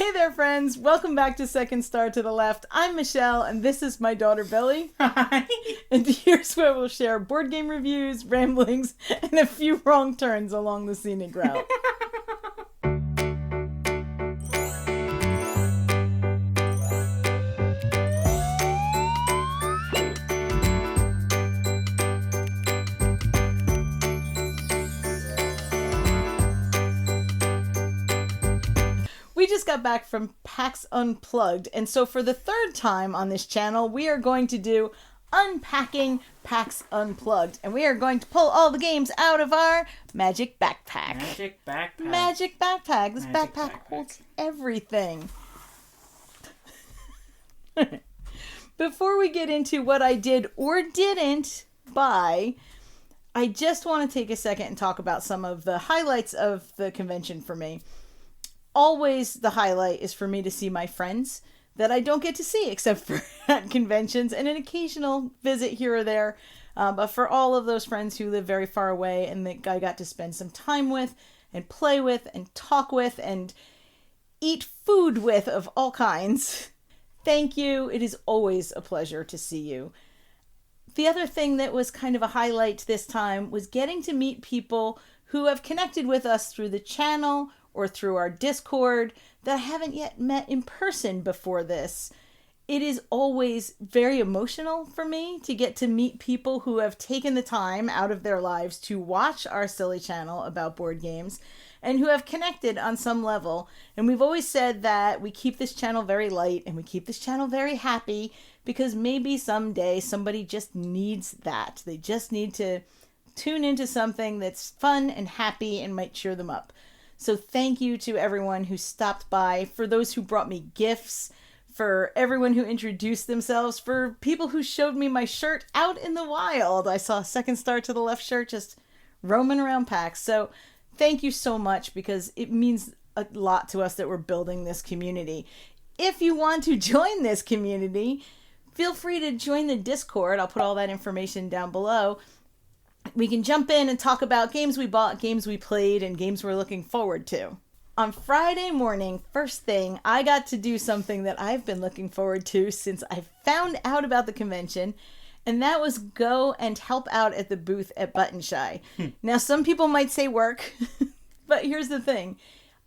Hey there, friends. Welcome back to Second Star to the Left. I'm Michelle, and this is my daughter, Billy. Hi. And here's where we'll share board game reviews, ramblings, and a few wrong turns along the scenic route. We just got back from PAX Unplugged, and so for the third time on this channel, we are going to do Unpacking Pax Unplugged, and we are going to pull all the games out of our magic backpack. Magic backpack. Magic backpack. This Magic backpack backpack. holds everything. Before we get into what I did or didn't buy, I just want to take a second and talk about some of the highlights of the convention for me. Always the highlight is for me to see my friends that I don't get to see except for at conventions and an occasional visit here or there. But for all of those friends who live very far away and that I got to spend some time with and play with and talk with and eat food with of all kinds, thank you. It is always a pleasure to see you. The other thing that was kind of a highlight this time was getting to meet people who have connected with us through the channel or through our Discord that I haven't yet met in person before this. It is always very emotional for me to get to meet people who have taken the time out of their lives to watch our silly channel about board games and who have connected on some level. And we've always said that we keep this channel very light and we keep this channel very happy because maybe someday somebody just needs that. They just need to tune into something that's fun and happy and might cheer them up. So thank you to everyone who stopped by, for those who brought me gifts, for everyone who introduced themselves, for people who showed me my shirt out in the wild. I saw a Second Star to the Left shirt just roaming around PAX. So thank you so much because it means a lot to us that we're building this community. If you want to join this community, feel free to join the Discord. I'll put all that information down below. We can jump in and talk about games we bought, games we played, and games we're looking forward to. On Friday morning, first thing, I got to do something that I've been looking forward to since I found out about the convention, and that was go and help out at the booth at Button Shy. Now, some people might say work, but here's the thing.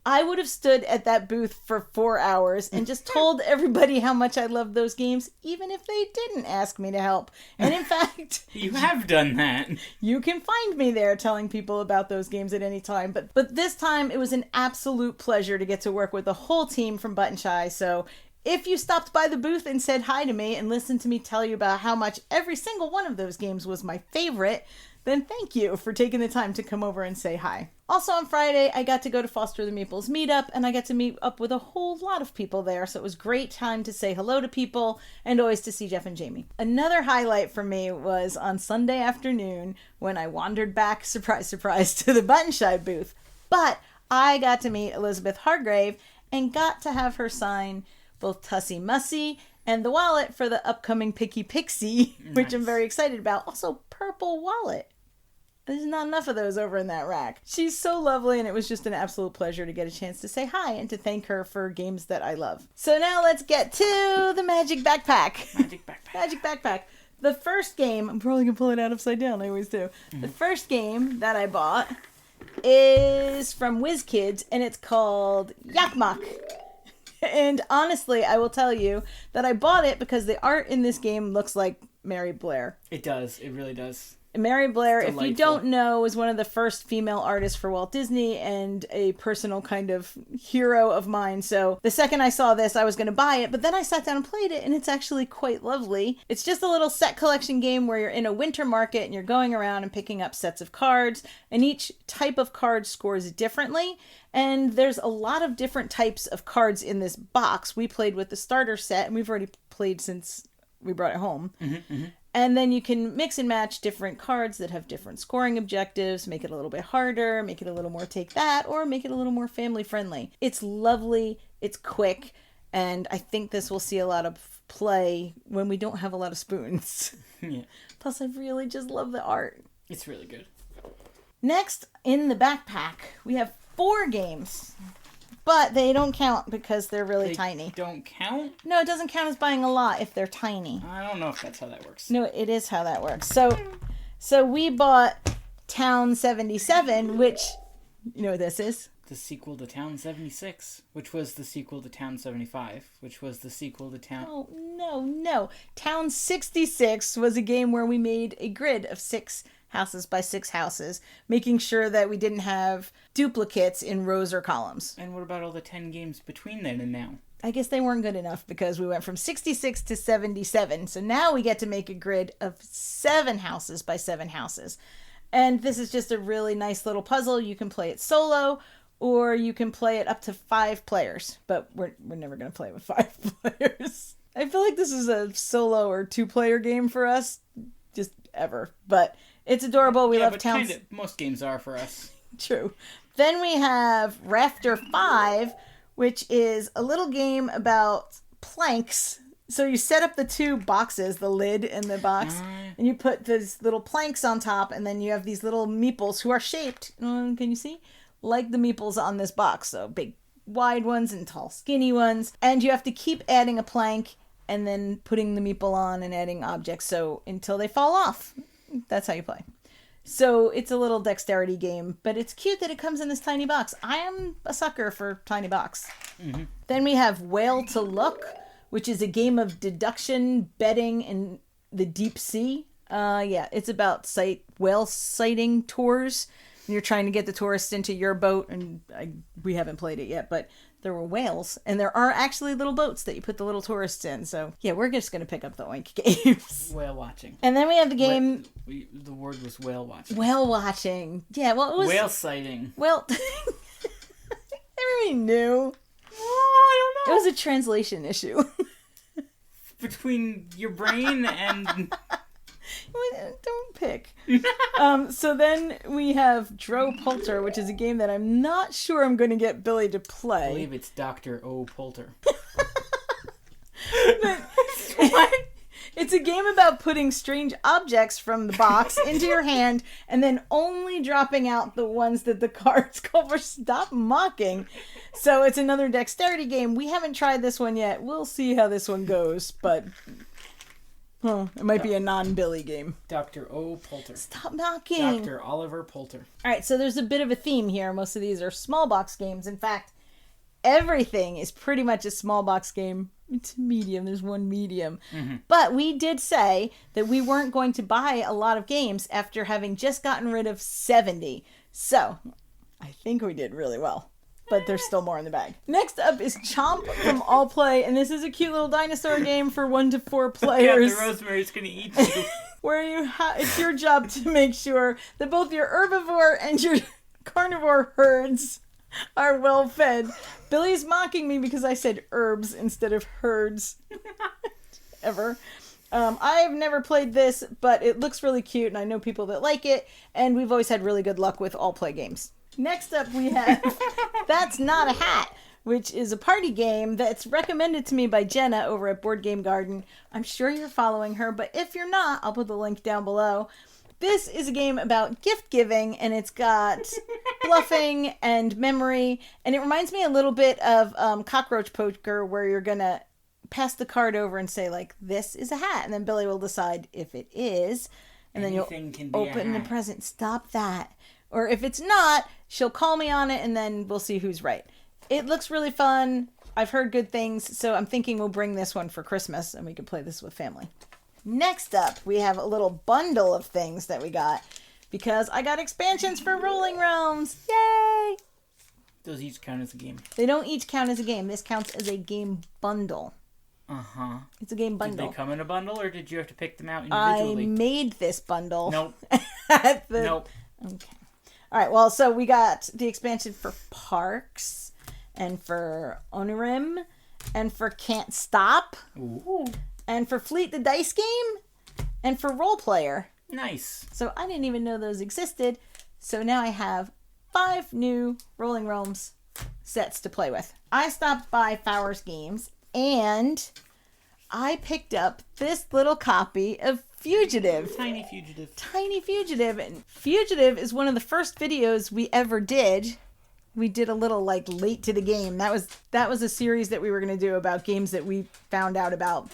I would have stood at that booth for 4 hours and just told everybody how much I loved those games, even if they didn't ask me to help. And in fact... You have done that. You can find me there telling people about those games at any time. But this time, it was an absolute pleasure to get to work with the whole team from Button Shy. So if you stopped by the booth and said hi to me and listened to me tell you about how much every single one of those games was my favorite, then thank you for taking the time to come over and say hi. Also on Friday, I got to go to Foster the Meeple's meetup, and I got to meet up with a whole lot of people there, so it was a great time to say hello to people, and always to see Jeff and Jamie. Another highlight for me was on Sunday afternoon, when I wandered back, surprise, surprise, to the Button Shy booth. But I got to meet Elizabeth Hargrave, and got to have her sign both Tussie Mussy and the wallet for the upcoming Picky Pixie, which I'm very excited about. Also, purple wallet. There's not enough of those over in that rack. She's so lovely, and it was just an absolute pleasure to get a chance to say hi and to thank her for games that I love. So now let's get to the Magic Backpack. Magic backpack. Magic Backpack. The first game, I'm probably going to pull it out upside down, I always do. The first game that I bought is from WizKids, and it's called JokkMokk. And honestly, I will tell you that I bought it because the art in this game looks like Mary Blair. It does. It really does. Mary Blair, Delightful. if you don't know, was one of the first female artists for Walt Disney and a personal kind of hero of mine. So the second I saw this, I was going to buy it, but then I sat down and played it, and it's actually quite lovely. It's just a little set collection game where you're in a winter market and you're going around and picking up sets of cards, and each type of card scores differently. And there's a lot of different types of cards in this box. We played with the starter set, and we've already played since we brought it home. And then you can mix and match different cards that have different scoring objectives, make it a little bit harder, make it a little more take that, or make it a little more family friendly. It's lovely, it's quick, and I think this will see a lot of play when we don't have a lot of spoons. Yeah. Plus, I really just love the art. It's really good. Next, in the backpack, we have 4 games. But they don't count because they're really They tiny. don't count? No, it doesn't count as buying a lot if they're tiny. I don't know if that's how that works. No, it is how that works. So we bought Town 77, which, you know what this is? The sequel to Town 76, which was the sequel to Town 75, which was the sequel to Town... Oh, no. Town 66 was a game where we made a grid of 6 houses by 6 houses, making sure that we didn't have duplicates in rows or columns. And what about all the 10 games between then and now? I guess they weren't good enough because we went from 66 to 77. So now we get to make a grid of 7 houses by 7 houses. And this is just a really nice little puzzle. You can play it solo, or you can play it up to 5 players. But we're never going to play it with 5 players. I feel like this is a solo or 2-player game for us, just ever. But it's adorable. We love Towns. Kind of, most games are for us. True. Then we have Rafter 5, which is a little game about planks. So you set up the 2 boxes, the lid and the box, and you put these little planks on top, and then you have these little meeples who are shaped, can you see? Like the meeples on this box. So big, wide ones and tall, skinny ones. And you have to keep adding a plank and then putting the meeple on and adding objects until they fall off. That's how you play. So it's a little dexterity game, but it's cute that it comes in this tiny box. I am a sucker for tiny box. Mm-hmm. Then we have Whale to Look, which is a game of deduction, betting, in the deep sea. It's about whale sighting tours. And you're trying to get the tourists into your boat, and we haven't played it yet, but there were whales, and there are actually little boats that you put the little tourists in. So yeah, we're just going to pick up the Oink games. Whale watching. And then we have the game... The word was whale watching. Whale watching. Yeah, well, it was... Whale sighting. Well, everybody knew. Oh, I don't know. It was a translation issue. Between your brain and... Don't pick. So then we have Dro Polter, which is a game that I'm not sure I'm going to get Billy to play. I believe it's Dr. O. Polter. What? It's a game about putting strange objects from the box into your hand and then only dropping out the ones that the cards call for. Stop mocking. So it's another dexterity game. We haven't tried this one yet. We'll see how this one goes, but... it might be a non-Billy game. Dr. O. Polter. Stop knocking. Dr. Oliver Polter. All right, so there's a bit of a theme here. Most of these are small box games. In fact, everything is pretty much a small box game. It's medium. There's one medium. Mm-hmm. But we did say that we weren't going to buy a lot of games after having just gotten rid of 70. So I think we did really well. But there's still more in the bag. Next up is Chomp from All Play, and this is a cute little dinosaur game for 1 to 4 players. Yeah, the Rosemary's gonna eat you. Where it's your job to make sure that both your herbivore and your carnivore herds are well fed. Billy's mocking me because I said herbs instead of herds. Ever. I have never played this, but it looks really cute, and I know people that like it, and we've always had really good luck with All Play games. Next up we have That's Not a Hat, which is a party game that's recommended to me by Jenna over at Board Game Garden. I'm sure you're following her, but if you're not, I'll put the link down below. This is a game about gift giving, and it's got bluffing and memory, and it reminds me a little bit of cockroach poker, where you're going to pass the card over and say, like, this is a hat, and then Billy will decide if it is, and then you'll open the present. Stop that. Or if it's not, she'll call me on it, and then we'll see who's right. It looks really fun. I've heard good things, so I'm thinking we'll bring this one for Christmas, and we can play this with family. Next up, we have a little bundle of things that we got, because I got expansions for Rolling Realms. Yay! Those each count as a game. They don't each count as a game. This counts as a game bundle. Uh-huh. It's a game bundle. Did they come in a bundle, or did you have to pick them out individually? I made this bundle. Nope. Nope. Okay. All right, well, so we got the expansion for Parks, and for Onirim, and for Can't Stop, Ooh. and for Fleet the Dice Game, and for Role Player. Nice. So I didn't even know those existed, so now I have 5 new Rolling Realms sets to play with. I stopped by Fowers Games, and I picked up this little copy of Fugitive. Tiny Fugitive. Tiny Fugitive. And Fugitive is one of the first videos we ever did we did a little like late to the game. That was a series that we were going to do about games that we found out about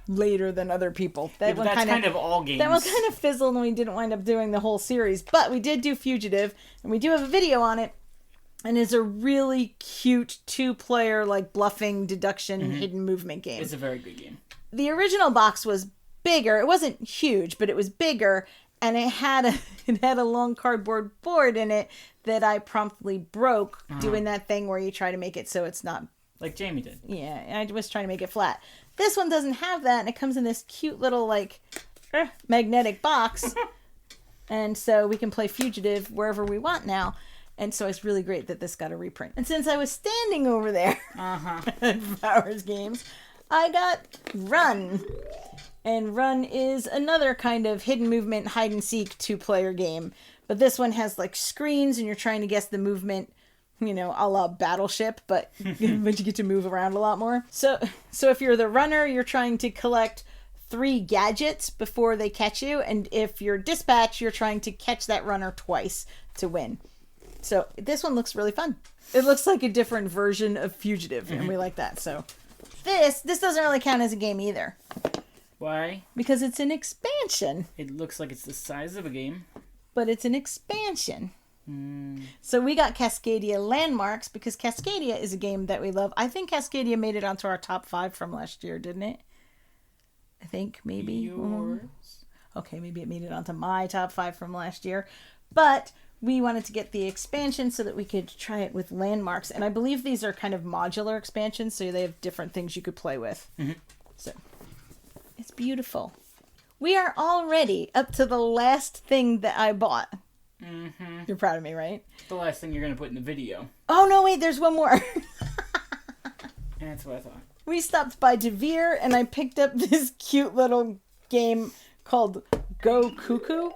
later than other people. That's kind of all games. That one kind of fizzled and we didn't wind up doing the whole series. But we did do Fugitive, and we do have a video on it. And it's a really cute 2-player, like, bluffing, deduction, hidden movement game. It's a very good game. The original box was bigger. It wasn't huge, but it was bigger. And it had a long cardboard board in it that I promptly broke doing that thing where you try to make it so it's not... Like Jamie did. Yeah, I was trying to make it flat. This one doesn't have that, and it comes in this cute little, like, magnetic box. And so we can play Fugitive wherever we want now. And so it's really great that this got a reprint. And since I was standing over there at Powers Games, I got Run. And Run is another kind of hidden movement, hide-and-seek 2-player game. But this one has, like, screens, and you're trying to guess the movement, you know, a la Battleship, but you get to move around a lot more. So if you're the runner, you're trying to collect 3 gadgets before they catch you. And if you're dispatch, you're trying to catch that runner twice to win. So this one looks really fun. It looks like a different version of Fugitive, and we like that. So this doesn't really count as a game either. Why? Because it's an expansion. It looks like it's the size of a game. But it's an expansion. So we got Cascadia Landmarks because Cascadia is a game that we love. I think Cascadia made it onto our top 5 from last year, didn't it? I think maybe. Yours? Okay, maybe it made it onto my top 5 from last year. But we wanted to get the expansion so that we could try it with Landmarks. And I believe these are kind of modular expansions, so they have different things you could play with. So it's beautiful. We are already up to the last thing that I bought. You're proud of me, right? The last thing you're going to put in the video. Oh, no, wait, there's one more. That's what I thought. We stopped by Devere, and I picked up this cute little game called Go Cuckoo.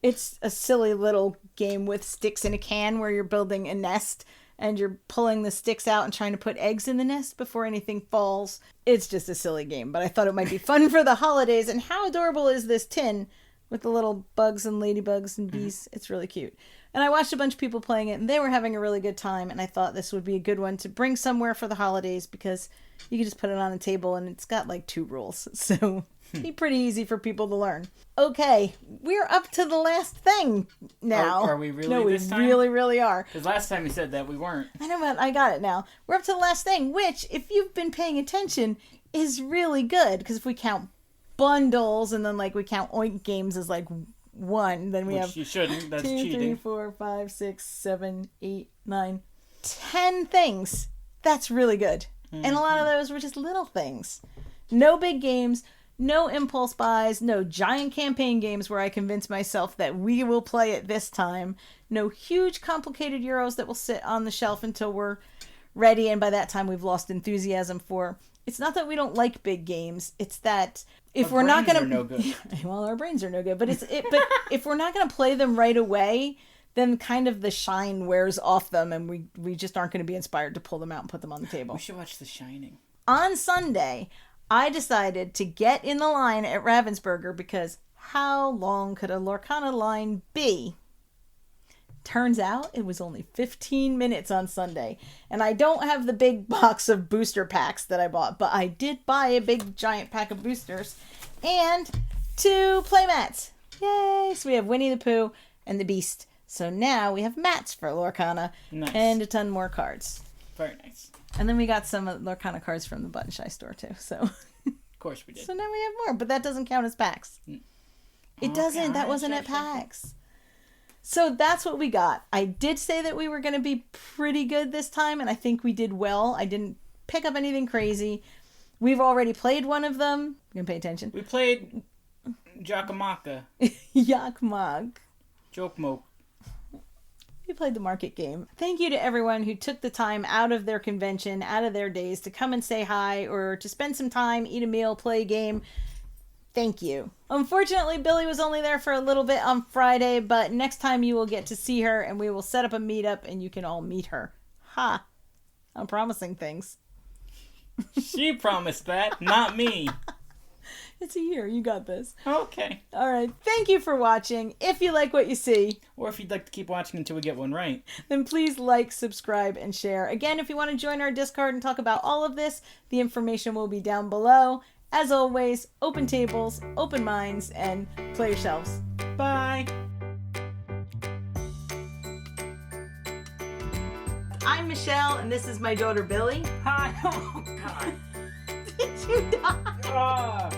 It's a silly little game with sticks in a can where you're building a nest, and you're pulling the sticks out and trying to put eggs in the nest before anything falls. It's just a silly game, but I thought it might be fun for the holidays. And how adorable is this tin with the little bugs and ladybugs and bees? It's really cute. And I watched a bunch of people playing it, and they were having a really good time, and I thought this would be a good one to bring somewhere for the holidays because you can just put it on a table, and it's got like 2 rules. So it'd be pretty easy for people to learn. Okay, we're up to the last thing now. Are we really No, this time? we really, really are. Because last time you said that we weren't. I know, but I got it now. We're up to the last thing, which, if you've been paying attention, is really good. Because if we count bundles and then like we count Oink games as like 1, then we Which have you shouldn't. That's 2, cheating. 3, 4, 5, 6, 7, 8, 9, 10 things. That's really good. And a lot of those were just little things. No big games, no impulse buys, no giant campaign games where I convince myself that we will play it this time. No huge complicated Euros that will sit on the shelf until we're ready, and by that time we've lost enthusiasm for. It's not that we don't like big games. It's that if we're not going to, no good. Well, our brains are no good. But but if we're not going to play them right away, then kind of the shine wears off them, and we just aren't going to be inspired to pull them out and put them on the table. We should watch The Shining. On Sunday, I decided to get in the line at Ravensburger because how long could a Lorcana line be? Turns out it was only 15 minutes on Sunday. And I don't have the big box of booster packs that I bought, but I did buy a big giant pack of boosters and 2 playmats. Yay! So we have Winnie the Pooh and the Beast. So now we have mats for Lorcana. Nice. And a ton more cards. Very nice. And then we got some Lorcana cards from the Button Shy store too. So Of course we did. so now we have more, but that doesn't count as packs. It doesn't. That wasn't at packs. So that's what we got. I did say that we were going to be pretty good this time, and I think we did well. I didn't pick up anything crazy. We've already played one of them. You can pay attention. We played JokkMokk. JokkMokk. JokkMokk. We played the market game. Thank you to everyone who took the time out of their convention, out of their days, to come and say hi, or to spend some time, eat a meal, play a game. Thank you. Unfortunately, Billy was only there for a little bit on Friday, but next time you will get to see her, and we will set up a meetup, and you can all meet her. Ha! I'm promising things. She promised that, not me. It's a year. You got this. Okay. All right. Thank you for watching. If you like what you see, Or if you'd like to keep watching until we get one right. then please like, subscribe, and share. Again, if you want to join our Discord and talk about all of this, the information will be down below. As always, open tables, open minds, and play yourselves. Bye. I'm Michelle, and this is my daughter, Billy. Hi. Oh, God. Did you die? Ah.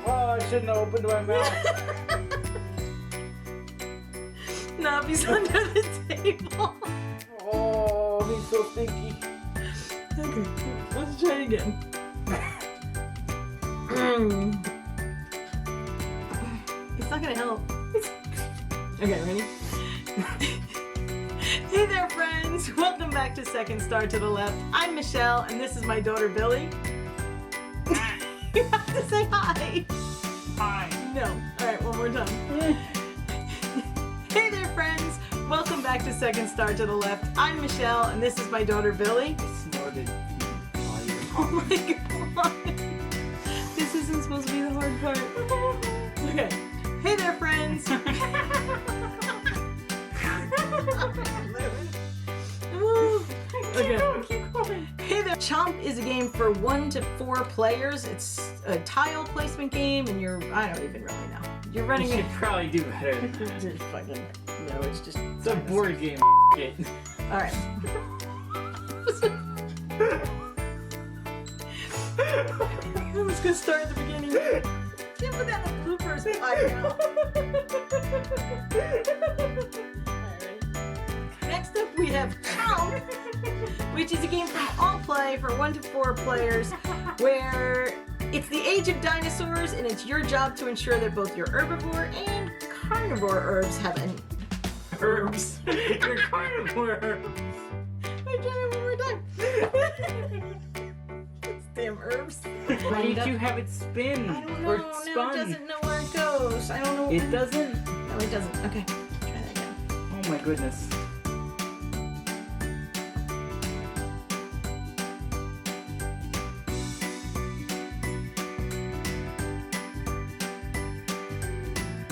Oh, I shouldn't have opened my mouth. Nobby's under the table. Oh, he's so stinky. Okay, let's try it again. It's not gonna help. Okay, ready? Hey there, friends! Welcome back to Second Star to the Left. I'm Michelle, and this is my daughter, Billy. You have to say hi. Hi. No. Alright, one more time. Hey there, friends! Welcome back to Second Star to the Left. I'm Michelle, and this is my daughter, Billy. I snorted. Oh my god. This isn't supposed to be the hard part. Okay. Hey there, friends. Okay. Keep going. Hey there. Chomp is a game for 1 to 4 players. It's a tile placement game, and I don't even really know. You're running You should probably do better than that. Just fucking, no, it's just. It's a board game. It. Alright. Let's go start at the beginning. Can't put that in the bloopers pile now. Alright. Next up we have Chomp, which is a game from All Play for 1 to 4 players, where it's the age of dinosaurs, and it's your job to ensure that both your herbivore and carnivore herbs have an Herbs. You're carnivore. I tried it one more time. It's damn herbs. Why did you have it spin? I don't know. Or No, it spun? doesn't know where it goes. I don't know. It doesn't? No, it doesn't. Okay, try that again. Oh my goodness.